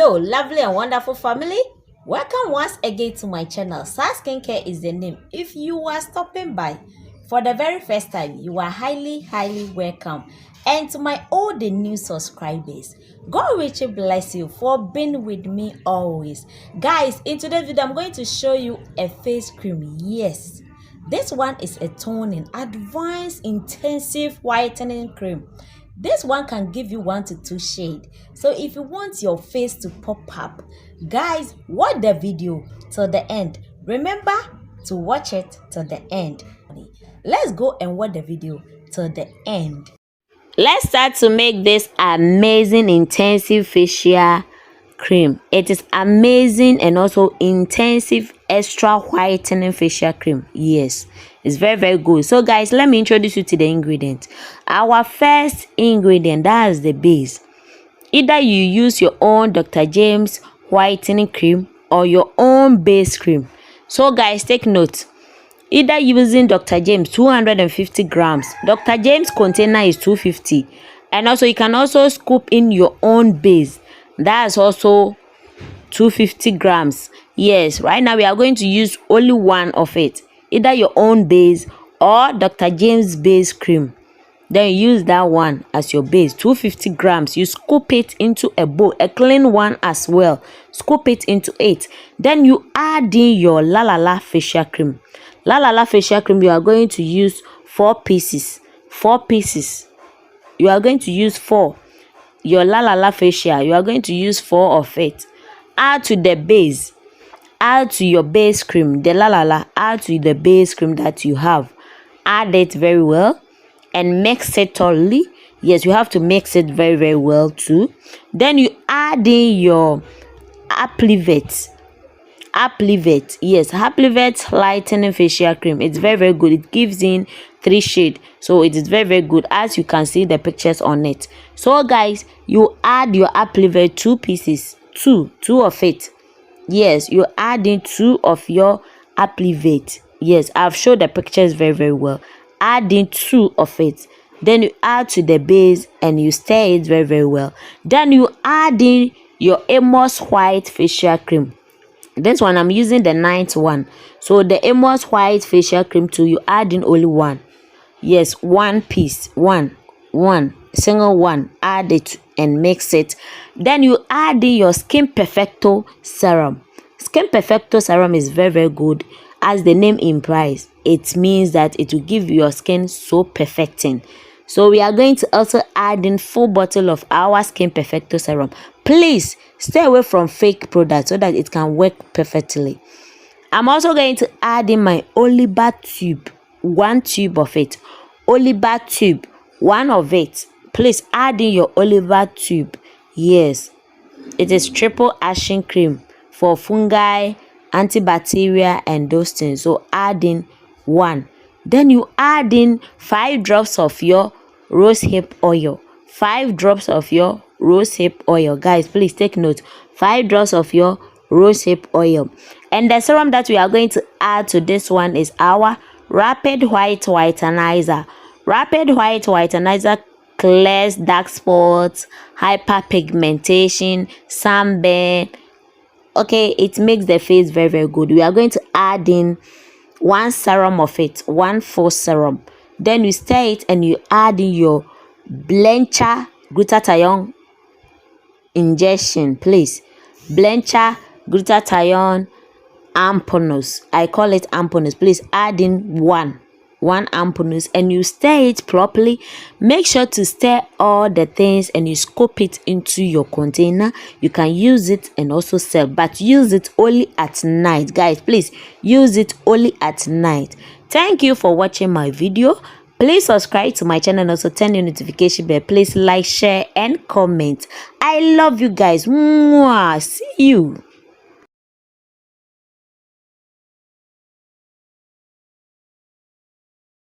Hello, lovely and wonderful family. Welcome once again to my channel. Star Skincare is the name. If you are stopping by for the very first time, you are highly welcome. And to my old and new subscribers, God richly bless you for being with me always. Guys, in today's video, I'm going to show you a face cream. Yes, this one is a toning, advanced, intensive whitening cream. This one can give you 1 to 2 shades. So if you want your face to pop up, guys, watch the video till the end. Remember to watch it till the end. Let's go and watch the video till the end. Let's start to make this amazing intensive facial cream. It is amazing and also intensive extra whitening facial cream. Yes, it's very good. So guys, let me introduce you to the ingredients. Our first ingredient, that is the base. Either you use your own Dr. James whitening cream or your own base cream. So guys, take note. Either using Dr. James 250 grams. Dr. James container is 250, and also you can also scoop in your own base. That's also 250 grams. Yes, right now we are going to use only one of it, either your own base or Dr. James base cream. Then use that one as your base. 250 grams. You scoop it into a bowl, a clean one as well. Scoop it into it. Then you add in your La La La facial cream. La La La facial cream, you are going to use 4 pieces. 4 pieces. You are going to use 4. Your La La La facial, you are going to use 4 of it. Add to the base. Add to your base cream, the La La La. Add to the base cream that you have. Add it very well and mix it thoroughly. Yes, you have to mix it very well too. Then you add in your Aplivate. Yes, Aplivate lightening facial cream. It's very good. It gives in 3 shades, so it is very good, as you can see the pictures on it. So guys, you add your Aplivate 2 pieces, two of it. Yes, you add in 2 of your Aplivate. Yes, I've showed the pictures very well. Add in 2 of it. Then you add to the base and you stir it very well. Then you add in your Amos White facial cream. This one I'm using the 9th one. So the Amos White facial cream too, you add in only 1. Yes, 1 piece, one single one. Add it and mix it. Then you add in your Skin Perfecto serum. Skin Perfecto serum is very good. As the name implies, it means that it will give your skin so perfecting. So we are going to also add in full bottle of our Skin Perfecto serum. Please stay away from fake products so that it can work perfectly. I'm also going to add in my Oliba tube, 1 tube of it. Oliba tube, 1 of it. Please add in your Oliba tube. Yes, it is triple action cream for fungi, antibacterial and those things. So add in 1. Then you add in 5 drops of your rosehip oil. 5 drops of your rosehip oil. Guys, please take note. 5 drops of your rosehip oil. And the serum that we are going to add to this one is our Rapid White Whitenizer. Rapid White Whitenizer clears dark spots, hyperpigmentation, sunburn. Okay, it makes the face very good. We are going to add in 1 serum of it, 1 full serum. Then you stir it and you add in your Blanchard glutathione injection. Please, Blanchard glutathione ampoulous. I call it ampoulous. Please add in 1 ampoulous and you stir it properly. Make sure to stir all the things and you scoop it into your container. You can use it and also sell, but use it only at night. Guys, please use it only at night. Thank you for watching my video. Please subscribe to my channel and also turn the notification bell. Please like, share and comment. I love you guys. Mwah. See you.